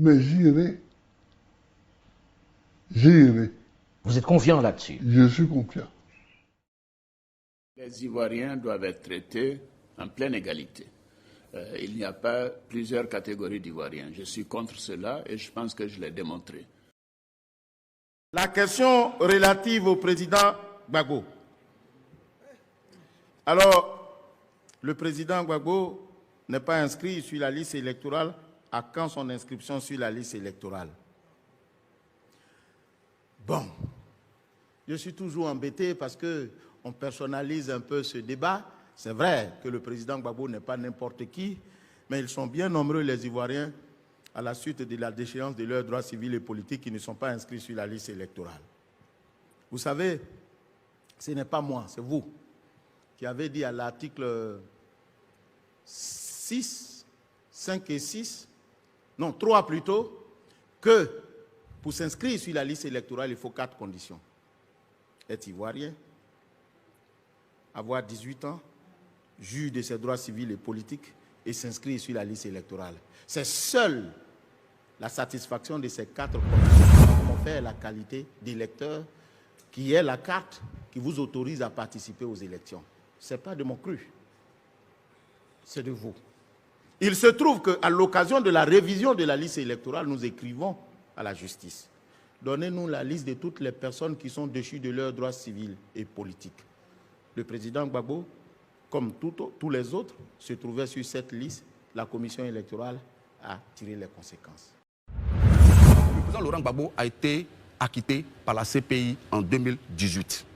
Mais j'irai. J'irai. Vous êtes confiant là-dessus? Je suis confiant. Les Ivoiriens doivent être traités en pleine égalité. Il n'y a pas plusieurs catégories d'Ivoiriens. Je suis contre cela et je pense que je l'ai démontré. La question relative au président Gbagbo. Alors, le président Gbagbo n'est pas inscrit sur la liste électorale. À quand son inscription sur la liste électorale? Bon, je suis toujours embêté parce qu'on personnalise un peu ce débat. C'est vrai que le président Gbagbo n'est pas n'importe qui, mais ils sont bien nombreux, les Ivoiriens, à la suite de la déchéance de leurs droits civils et politiques qui ne sont pas inscrits sur la liste électorale. Vous savez, ce n'est pas moi, c'est vous qui avez dit à l'article 6, 5 et 6, non, 3 plutôt, que pour s'inscrire sur la liste électorale, il faut 4 conditions. Être ivoirien, avoir 18 ans, juge de ses droits civils et politiques et s'inscrire sur la liste électorale. C'est seule la satisfaction de ces 4 conditions qui confère la qualité d'électeur, qui est la carte qui vous autorise à participer aux élections. Ce n'est pas de mon cru, c'est de vous. Il se trouve qu'à l'occasion de la révision de la liste électorale, nous écrivons à la justice: donnez-nous la liste de toutes les personnes qui sont déchues de leurs droits civils et politiques. Le président Gbagbo, comme tous les autres, se trouvait sur cette liste. La commission électorale a tiré les conséquences. Le président Laurent Gbagbo a été acquitté par la CPI en 2018.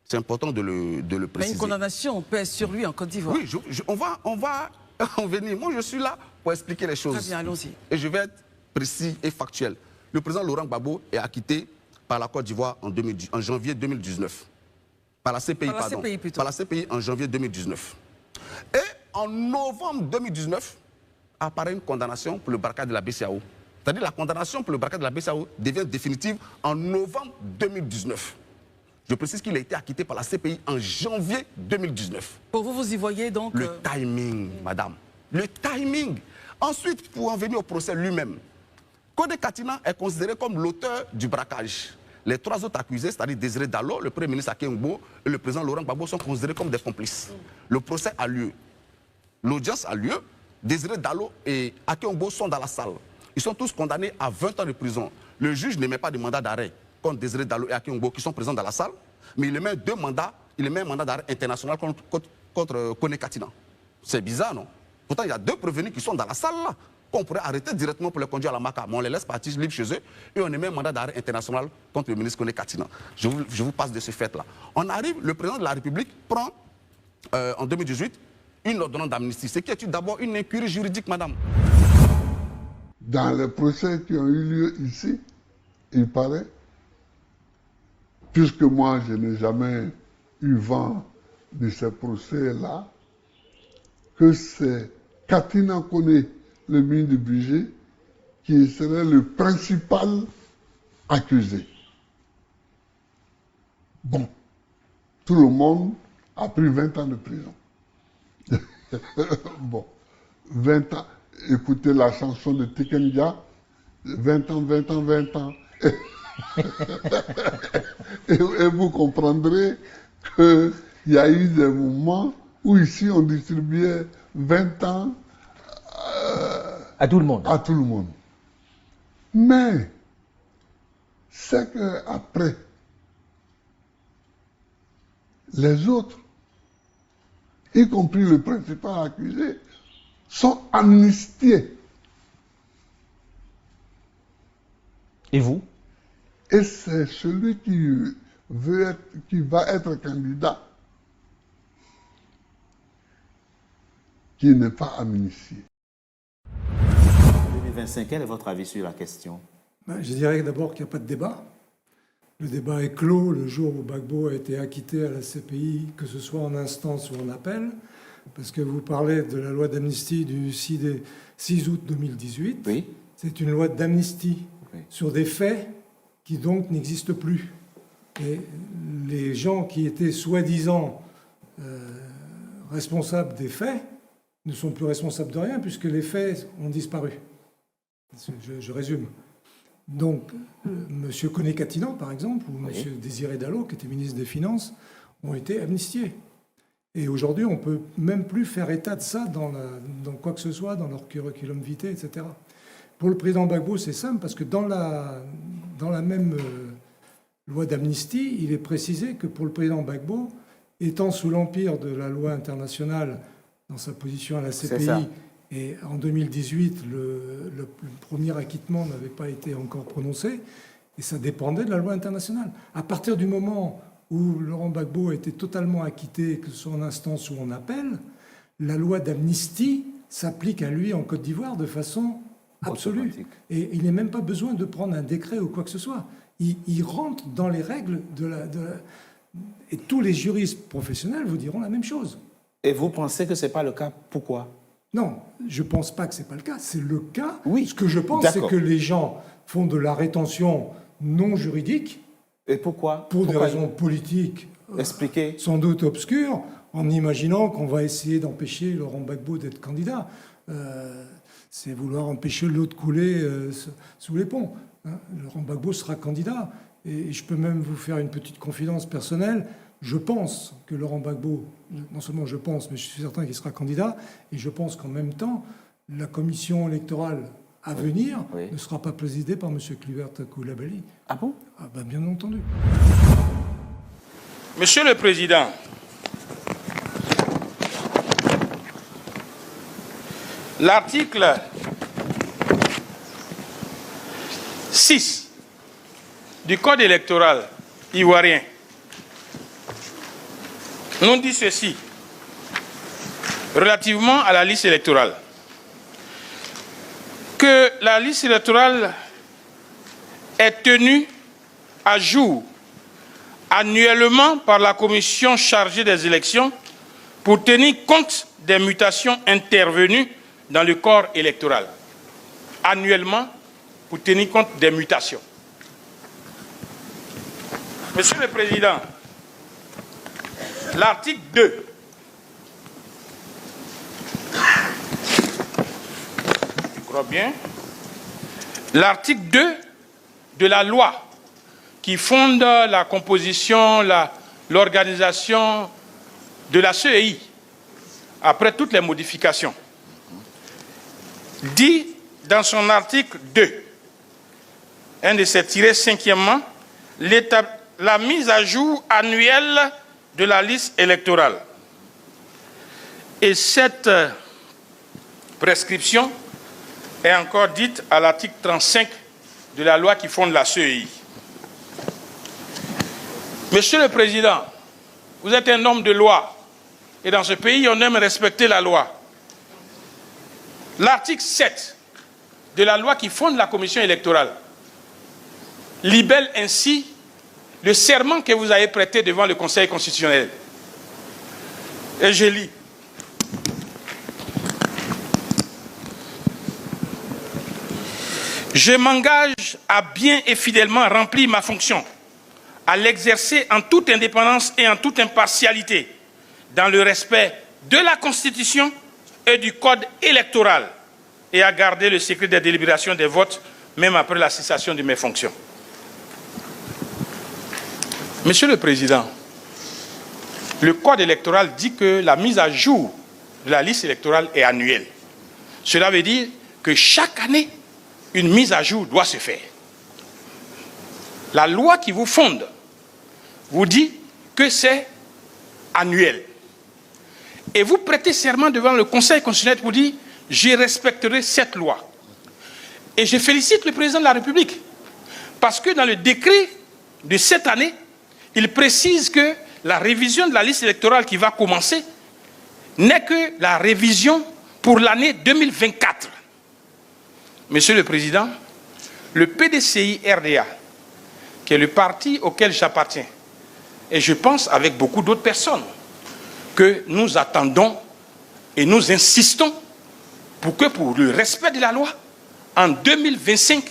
C'est important de le préciser. Mais une condamnation pèse sur lui en Côte d'Ivoire. Oui, on va en venir. Moi, je suis là pour expliquer les choses. Très bien, allons-y. Et je vais être précis et factuel. Le président Laurent Gbagbo est acquitté par la Côte d'Ivoire en janvier 2019. Par la CPI, pardon. Par la CPI en janvier 2019. Et en novembre 2019, apparaît une condamnation pour le braquage de la BCEAO. C'est-à-dire la condamnation pour le braquage de la BCEAO devient définitive en novembre 2019. Je précise qu'il a été acquitté par la CPI en janvier 2019. Pour vous, vous y voyez donc... Le timing, madame. Le timing. Ensuite, pour en venir au procès lui-même, Kone Katina est considéré comme l'auteur du braquage. Les 3 autres accusés, c'est-à-dire Désiré Dallo, le Premier ministre Aké Ngbo et le président Laurent Gbagbo, sont considérés comme des complices. Le procès a lieu. L'audience a lieu. Désiré Dallo et Aké Ngbo sont dans la salle. Ils sont tous condamnés à 20 ans de prison. Le juge n'émet pas de mandat d'arrêt contre Désiré Dallo et Aké Ngbo qui sont présents dans la salle, mais il émet un mandat d'arrêt international contre Kone Katina. C'est bizarre, non? Pourtant, il y a 2 prévenus qui sont dans la salle là, qu'on pourrait arrêter directement pour les conduire à la MACA. Mais on les laisse partir libres chez eux et on émet un mandat d'arrêt international contre le ministre Kone Katina. Je vous passe de ce fait-là. On arrive, le président de la République prend en 2018 une ordonnance d'amnistie. Ce qui est d'abord une incurie juridique, madame. Dans les procès qui ont eu lieu ici, il paraît, puisque moi je n'ai jamais eu vent de ces procès-là, que c'est Katina Kone, le ministre du Budget, qui serait le principal accusé. Bon, tout le monde a pris 20 ans de prison. Bon, 20 ans. Écoutez la chanson de Tikenja, 20 ans, 20 ans, 20 ans. Et vous comprendrez qu'il y a eu des moments où ici on distribuait 20 ans à tout le monde. À tout le monde. Mais c'est qu'après, les autres, y compris le principal accusé, sont amnistiés. Et vous? Et c'est celui qui va être candidat qui n'est pas amnistié. 2025, quel est votre avis sur la question? Je dirais d'abord qu'il n'y a pas de débat. Le débat est clos le jour où Gbagbo a été acquitté à la CPI, que ce soit en instance ou en appel, parce que vous parlez de la loi d'amnistie du 6 août 2018. Oui. C'est une loi d'amnistie sur des faits qui donc n'existent plus. Et les gens qui étaient soi-disant responsables des faits ne sont plus responsables de rien puisque les faits ont disparu. Je résume. Donc, M. Koné-Katinan, par exemple, ou M. Désiré Dallo, qui était ministre des Finances, ont été amnistiés. Et aujourd'hui, on ne peut même plus faire état de ça dans quoi que ce soit, dans leur curriculum vitae, etc. Pour le président Gbagbo, c'est simple, parce que dans la même loi d'amnistie, il est précisé que pour le président Gbagbo, étant sous l'empire de la loi internationale dans sa position à la CPI, et en 2018, le premier acquittement n'avait pas été encore prononcé, et ça dépendait de la loi internationale. À partir du moment où Laurent Gbagbo a été totalement acquitté, que ce soit en instance ou en appel, la loi d'amnistie s'applique à lui en Côte d'Ivoire de façon absolue. Et il n'est même pas besoin de prendre un décret ou quoi que ce soit. Il rentre dans les règles Et tous les juristes professionnels vous diront la même chose. Et vous pensez que ce n'est pas le cas? Pourquoi? Non, je ne pense pas que ce n'est pas le cas. C'est le cas. Oui. Ce que je pense, c'est que les gens font de la rétention non juridique. Et pourquoi? Pour des raisons politiques. Expliquez. Sans doute obscures, en imaginant qu'on va essayer d'empêcher Laurent Gbagbo d'être candidat. C'est vouloir empêcher l'eau de couler sous les ponts. Laurent Gbagbo sera candidat. Et je peux même vous faire une petite confidence personnelle. Je pense que Laurent Gbagbo, non seulement je pense, mais je suis certain qu'il sera candidat, et je pense qu'en même temps, la commission électorale à venir ne sera pas présidée par M. Clivert Koulibaly. Ah bon? Ah ben, bien entendu. Monsieur le Président, l'article 6 du Code électoral ivoirien nous dit ceci relativement à la liste électorale. Que la liste électorale est tenue à jour annuellement par la commission chargée des élections pour tenir compte des mutations intervenues dans le corps électoral. Annuellement, pour tenir compte des mutations. Monsieur le Président, l'article 2 je crois bien, l'article 2 de la loi qui fonde la composition, l'organisation de la CEI, après toutes les modifications, dit dans son article 2, un de ses tirés cinquièmement, la mise à jour annuelle de la liste électorale. Et cette prescription est encore dite à l'article 35 de la loi qui fonde la CEI. Monsieur le Président, vous êtes un homme de loi, et dans ce pays, on aime respecter la loi. L'article 7 de la loi qui fonde la commission électorale libelle ainsi le serment que vous avez prêté devant le Conseil constitutionnel. Et je lis. Je m'engage à bien et fidèlement remplir ma fonction, à l'exercer en toute indépendance et en toute impartialité, dans le respect de la Constitution et du Code électoral, et à garder le secret des délibérations des votes, même après la cessation de mes fonctions. Monsieur le Président, le Code électoral dit que la mise à jour de la liste électorale est annuelle. Cela veut dire que chaque année, une mise à jour doit se faire. La loi qui vous fonde vous dit que c'est annuel. Et vous prêtez serment devant le Conseil constitutionnel pour dire « Je respecterai cette loi ». Et je félicite le Président de la République parce que dans le décret de cette année, il précise que la révision de la liste électorale qui va commencer n'est que la révision pour l'année 2024. Monsieur le Président, le PDCI-RDA, qui est le parti auquel j'appartiens, et je pense avec beaucoup d'autres personnes, que nous attendons et nous insistons pour que pour le respect de la loi, en 2025,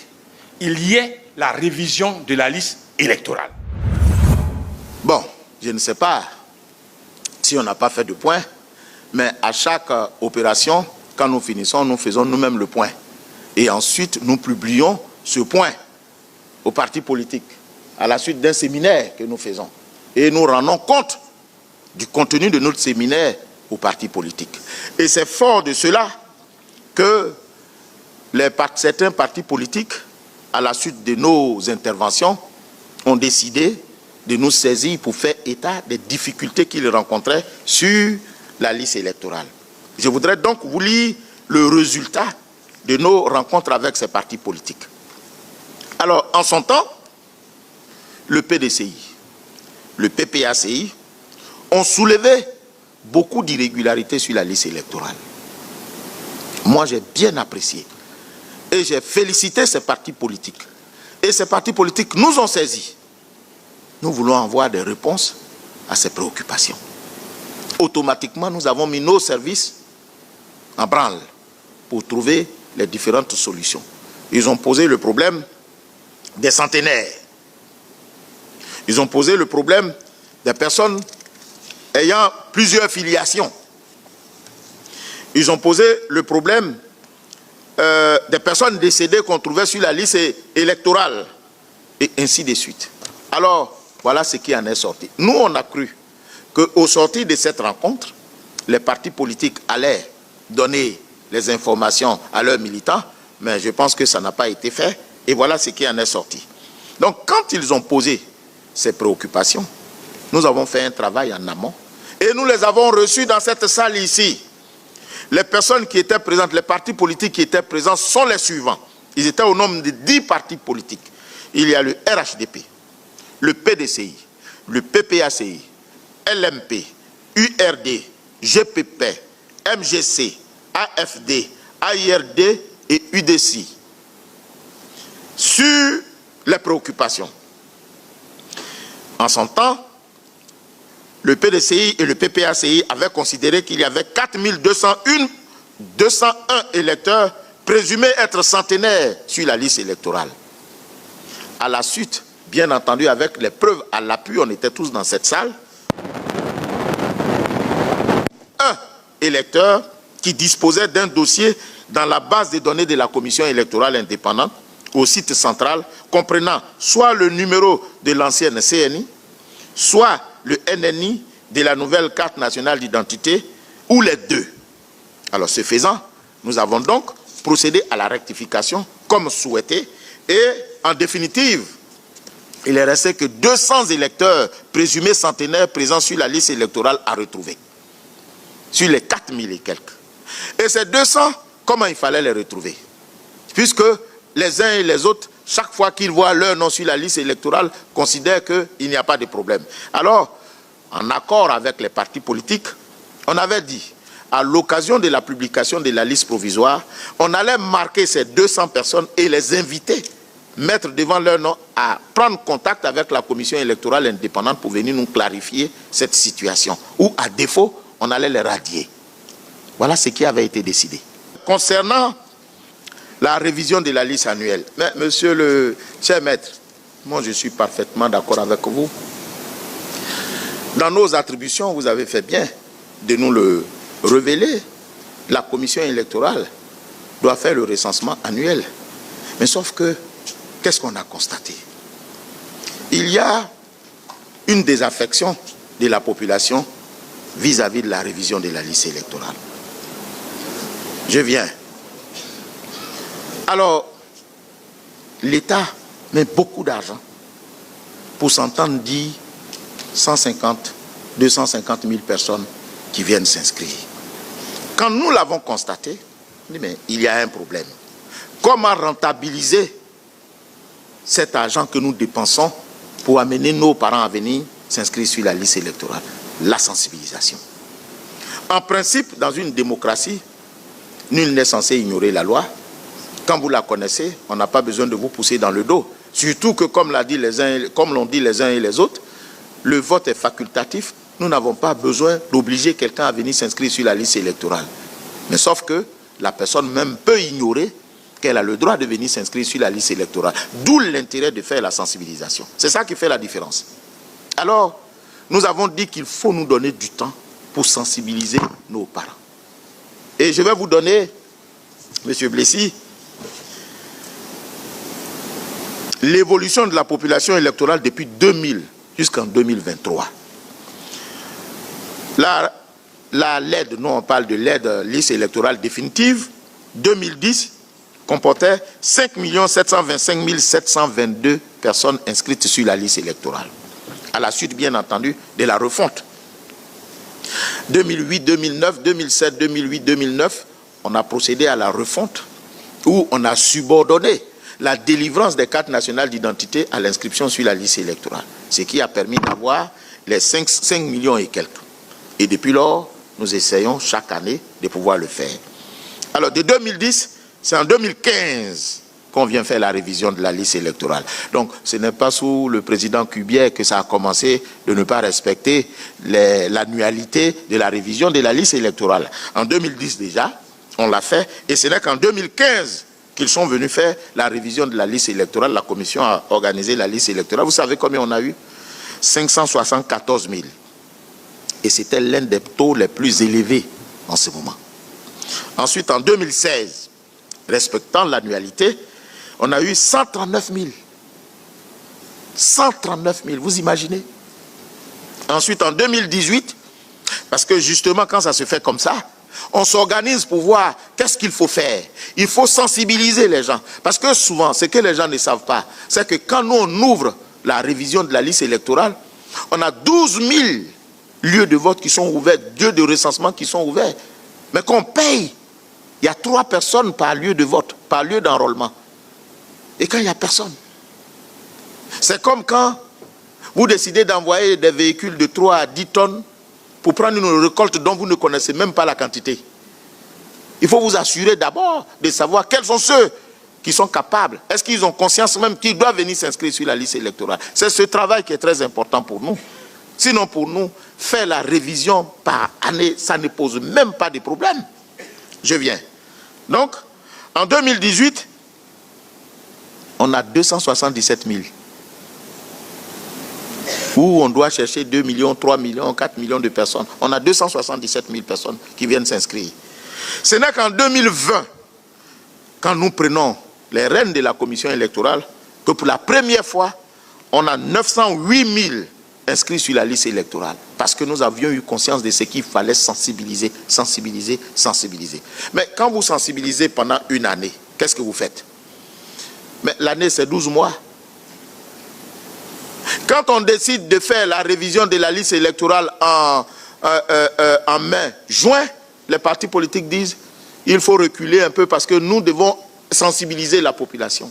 il y ait la révision de la liste électorale. Bon, je ne sais pas si on n'a pas fait de point, mais à chaque opération, quand nous finissons, nous faisons nous-mêmes le point. Et ensuite, nous publions ce point aux partis politiques, à la suite d'un séminaire que nous faisons. Et nous rendons compte du contenu de notre séminaire aux partis politiques. Et c'est fort de cela que certains partis politiques, à la suite de nos interventions, ont décidé de nous saisir pour faire état des difficultés qu'ils rencontraient sur la liste électorale. Je voudrais donc vous lire le résultat de nos rencontres avec ces partis politiques. Alors, en son temps, le PDCI, le PPACI ont soulevé beaucoup d'irrégularités sur la liste électorale. Moi, j'ai bien apprécié et j'ai félicité ces partis politiques. Et ces partis politiques nous ont saisis. Nous voulons avoir des réponses à ces préoccupations. Automatiquement, nous avons mis nos services en branle pour trouver les différentes solutions. Ils ont posé le problème des centenaires. Ils ont posé le problème des personnes ayant plusieurs filiations. Ils ont posé le problème des personnes décédées qu'on trouvait sur la liste électorale, et ainsi de suite. Alors, voilà ce qui en est sorti. Nous, on a cru qu'au sortir de cette rencontre, les partis politiques allaient donner les informations à leurs militants, mais je pense que ça n'a pas été fait, et voilà ce qui en est sorti. Donc, quand ils ont posé ces préoccupations, nous avons fait un travail en amont, et nous les avons reçus dans cette salle ici. Les personnes qui étaient présentes, les partis politiques qui étaient présents sont les suivants. Ils étaient au nombre de 10 partis politiques. Il y a le RHDP, le PDCI, le PPACI, LMP, URD, GPP, MGC, AFD, AIRD et UDC. Sur les préoccupations. En son temps, le PDCI et le PPACI avaient considéré qu'il y avait 4201 électeurs présumés être centenaires sur la liste électorale. À la suite, bien entendu, avec les preuves à l'appui, on était tous dans cette salle, un électeur qui disposait d'un dossier dans la base des données de la Commission électorale indépendante au site central, comprenant soit le numéro de l'ancienne CNI, soit le NNI de la nouvelle carte nationale d'identité, ou les deux. Alors, ce faisant, nous avons donc procédé à la rectification comme souhaité, et en définitive, il est resté que 200 électeurs présumés centenaires présents sur la liste électorale à retrouver, sur les 4000 et quelques. Et ces 200, comment il fallait les retrouver? Puisque les uns et les autres, chaque fois qu'ils voient leur nom sur la liste électorale, considèrent qu'il n'y a pas de problème. Alors, en accord avec les partis politiques, on avait dit, à l'occasion de la publication de la liste provisoire, on allait marquer ces 200 personnes et les inviter, mettre devant leur nom, à prendre contact avec la commission électorale indépendante pour venir nous clarifier cette situation. Ou, à défaut, on allait les radier. Voilà ce qui avait été décidé. Concernant la révision de la liste annuelle, mais monsieur le cher maître, moi je suis parfaitement d'accord avec vous. Dans nos attributions, vous avez fait bien de nous le révéler. La commission électorale doit faire le recensement annuel. Mais sauf que, qu'est-ce qu'on a constaté? Il y a une désaffection de la population vis-à-vis de la révision de la liste électorale. Je viens. Alors, l'État met beaucoup d'argent pour s'entendre dire 150, 250 000 personnes qui viennent s'inscrire. Quand nous l'avons constaté, on dit, mais il y a un problème. Comment rentabiliser cet argent que nous dépensons pour amener nos parents à venir s'inscrire sur la liste électorale? La sensibilisation. En principe, dans une démocratie, nul n'est censé ignorer la loi. Quand vous la connaissez, on n'a pas besoin de vous pousser dans le dos. Surtout que, comme l'ont dit les uns et les autres, le vote est facultatif. Nous n'avons pas besoin d'obliger quelqu'un à venir s'inscrire sur la liste électorale. Mais sauf que la personne même peut ignorer qu'elle a le droit de venir s'inscrire sur la liste électorale. D'où l'intérêt de faire la sensibilisation. C'est ça qui fait la différence. Alors, nous avons dit qu'il faut nous donner du temps pour sensibiliser nos parents. Et je vais vous donner, M. Blessy, l'évolution de la population électorale depuis 2000 jusqu'en 2023. La LED, nous on parle de LED, liste électorale définitive, 2010 comportait 5 725 722 personnes inscrites sur la liste électorale. À la suite, bien entendu, de la refonte. 2008, 2009, 2007, 2008, 2009, on a procédé à la refonte où on a subordonné la délivrance des cartes nationales d'identité à l'inscription sur la liste électorale. Ce qui a permis d'avoir les 5 millions et quelques. Et depuis lors, nous essayons chaque année de pouvoir le faire. Alors, de 2010, c'est en 2015 qu'on vient faire la révision de la liste électorale. Donc, ce n'est pas sous le président Kubier que ça a commencé de ne pas respecter l'annualité de la révision de la liste électorale. En 2010 déjà, on l'a fait, et ce n'est qu'en 2015 qu'ils sont venus faire la révision de la liste électorale. La commission a organisé la liste électorale. Vous savez combien on a eu? 574 000. Et c'était l'un des taux les plus élevés en ce moment. Ensuite, en 2016, respectant l'annualité, on a eu 139 000. 139 000, vous imaginez? Ensuite, en 2018, parce que justement, quand ça se fait comme ça, on s'organise pour voir qu'est-ce qu'il faut faire. Il faut sensibiliser les gens. Parce que souvent, ce que les gens ne savent pas, c'est que quand nous, on ouvre la révision de la liste électorale, on a 12 000 lieux de vote qui sont ouverts, lieux de recensement qui sont ouverts. Mais qu'on paye, il y a 3 personnes par lieu de vote, par lieu d'enrôlement. Et quand il n'y a personne, c'est comme quand vous décidez d'envoyer des véhicules de 3 à 10 tonnes pour prendre une récolte dont vous ne connaissez même pas la quantité. Il faut vous assurer d'abord de savoir quels sont ceux qui sont capables. Est-ce qu'ils ont conscience même qu'ils doivent venir s'inscrire sur la liste électorale? C'est ce travail qui est très important pour nous. Sinon, pour nous, faire la révision par année, ça ne pose même pas de problème. Je viens. Donc, en 2018, on a 277 000. Où on doit chercher 2 millions, 3 millions, 4 millions de personnes. On a 277 000 personnes qui viennent s'inscrire. Ce n'est qu'en 2020, quand nous prenons les rênes de la commission électorale, que pour la première fois, on a 908 000 inscrits sur la liste électorale. Parce que nous avions eu conscience de ce qu'il fallait sensibiliser, sensibiliser, sensibiliser. Mais quand vous sensibilisez pendant une année, qu'est-ce que vous faites? Mais l'année, c'est 12 mois. Quand on décide de faire la révision de la liste électorale en mai, juin, les partis politiques disent il faut reculer un peu parce que nous devons sensibiliser la population.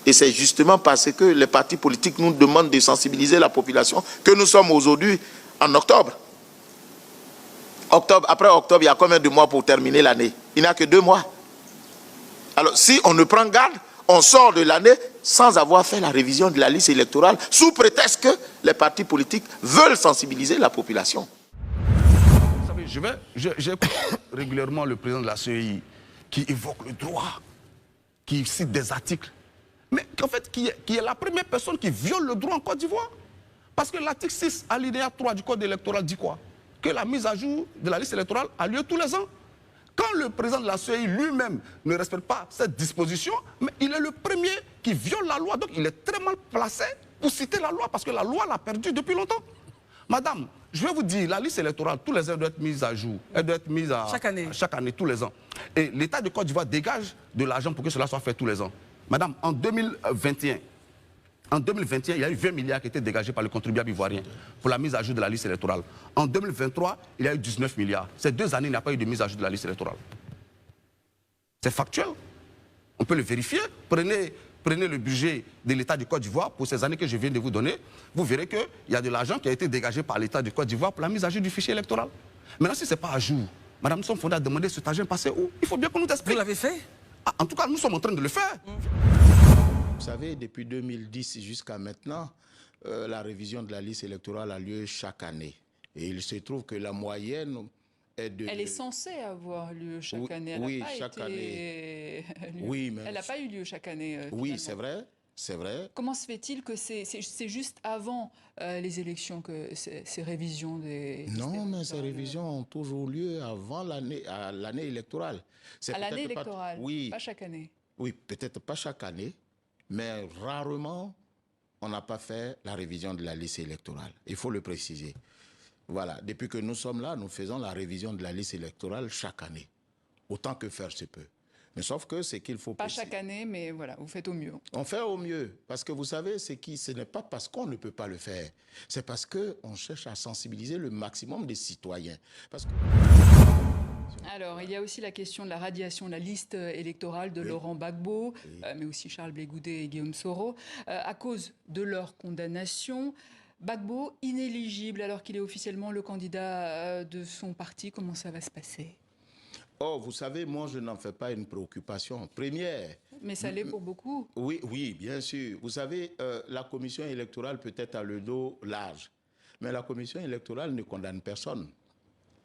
Et c'est justement parce que les partis politiques nous demandent de sensibiliser la population que nous sommes aujourd'hui en octobre. Après octobre, il y a combien de mois pour terminer l'année? Il n'y a que 2 mois. Alors si on ne prend garde, on sort de l'année sans avoir fait la révision de la liste électorale, sous prétexte que les partis politiques veulent sensibiliser la population. Vous savez, j'écoute régulièrement le président de la CEI qui évoque le droit, qui cite des articles, mais en fait, qui est la première personne qui viole le droit en Côte d'Ivoire. Parce que l'article 6, alinéa 3 du Code électoral dit quoi? Que la mise à jour de la liste électorale a lieu tous les ans. Quand le président de la CEI lui-même ne respecte pas cette disposition, mais il est le premier qui viole la loi. Donc il est très mal placé pour citer la loi, parce que la loi l'a perdue depuis longtemps. Madame, je vais vous dire, la liste électorale, tous les ans, doit être mise à jour. Elle doit être mise à chaque année, tous les ans. Et l'État de Côte d'Ivoire dégage de l'argent pour que cela soit fait tous les ans. Madame, en 2021, il y a eu 20 milliards qui étaient dégagés par le contribuable ivoirien pour la mise à jour de la liste électorale. En 2023, il y a eu 19 milliards. Ces 2 années, il n'y a pas eu de mise à jour de la liste électorale. C'est factuel. On peut le vérifier. Prenez le budget de l'État de Côte d'Ivoire pour ces années que je viens de vous donner. Vous verrez qu'il y a de l'argent qui a été dégagé par l'État de Côte d'Ivoire pour la mise à jour du fichier électoral. Maintenant, si ce n'est pas à jour, madame, nous sommes fondés à demander cet argent passé où? Il faut bien qu'on nous explique. Vous l'avez fait? En tout cas, nous sommes en train de le faire. Vous savez, depuis 2010 jusqu'à maintenant, la révision de la liste électorale a lieu chaque année. Et il se trouve que la moyenne est de... Elle est censée avoir lieu chaque année. Oui, chaque année. Oui, mais... Elle n'a pas eu lieu chaque année. Oui, c'est vrai. C'est vrai. Comment se fait-il que c'est juste avant les élections que ces révisions des... Non, mais ces révisions ont toujours lieu avant l'année électorale. À l'année électorale, oui, pas chaque année. Oui, peut-être pas chaque année, mais rarement on n'a pas fait la révision de la liste électorale. Il faut le préciser. Voilà, depuis que nous sommes là, nous faisons la révision de la liste électorale chaque année, autant que faire se peut. Mais sauf que c'est qu'il faut... Pas chaque année, mais voilà, vous faites au mieux. On fait au mieux, parce que vous savez, ce n'est pas parce qu'on ne peut pas le faire, c'est parce qu'on cherche à sensibiliser le maximum des citoyens. Parce que... Alors, il y a aussi la question de la radiation de la liste électorale de Laurent Gbagbo, mais aussi Charles Blé Goudet et Guillaume Soro, à cause de leur condamnation. Gbagbo, inéligible alors qu'il est officiellement le candidat de son parti, comment ça va se passer ? Oh, vous savez, moi, je n'en fais pas une préoccupation première. Mais ça l'est pour beaucoup. Oui, oui, bien sûr. Vous savez, la commission électorale peut-être a le dos large, mais la commission électorale ne condamne personne.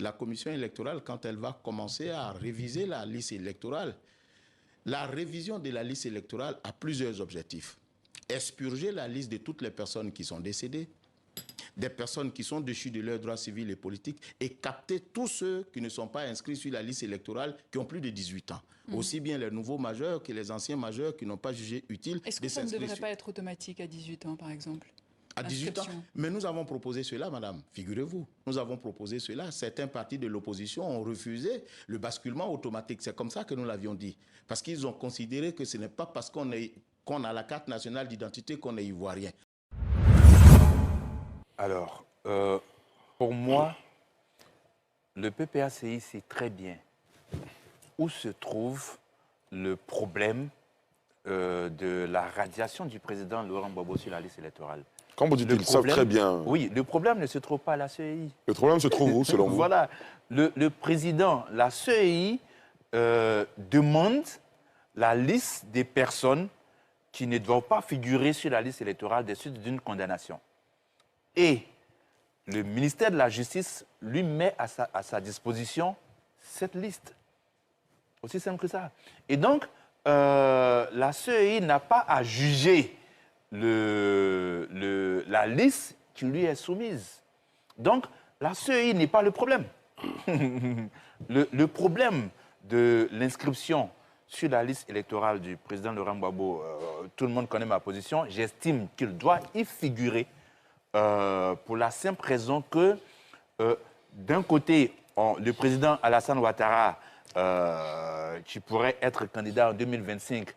La commission électorale, quand elle va commencer à réviser la liste électorale, la révision de la liste électorale a plusieurs objectifs. Expurger la liste de toutes les personnes qui sont décédées, des personnes qui sont déchues de leurs droits civils et politiques, et capter tous ceux qui ne sont pas inscrits sur la liste électorale, qui ont plus de 18 ans. Aussi bien les nouveaux majeurs que les anciens majeurs qui n'ont pas jugé utile de s'inscrire. Est-ce que ça ne devrait pas être automatique à 18 ans, par exemple ? À 18 ans. Mais nous avons proposé cela, madame, figurez-vous. Nous avons proposé cela. Certains partis de l'opposition ont refusé le basculement automatique. C'est comme ça que nous l'avions dit. Parce qu'ils ont considéré que ce n'est pas parce qu'on a la carte nationale d'identité qu'on est ivoirien. Alors, pour moi, le PPACI sait très bien où se trouve le problème de la radiation du président Laurent Gbagbo sur la liste électorale. Quand vous dites qu'ils savent très bien... Oui, le problème ne se trouve pas à la CEI. Le problème se trouve où, selon vous? Voilà, le président, la CEI demande la liste des personnes qui ne doivent pas figurer sur la liste électorale des suites d'une condamnation. Et le ministère de la Justice lui met à sa disposition cette liste. Aussi simple que ça. Et donc, la CEI n'a pas à juger la liste qui lui est soumise. Donc, la CEI n'est pas le problème. Le problème de l'inscription sur la liste électorale du président Laurent Gbagbo, tout le monde connaît ma position, j'estime qu'il doit y figurer pour la simple raison que, d'un côté, le président Alassane Ouattara, qui pourrait être candidat en 2025,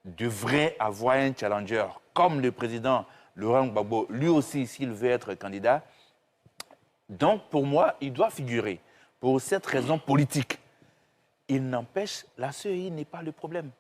devrait avoir un challenger comme le président Laurent Gbagbo, lui aussi, s'il veut être candidat. Donc, pour moi, il doit figurer. Pour cette raison politique. Il n'empêche, la CEI n'est pas le problème.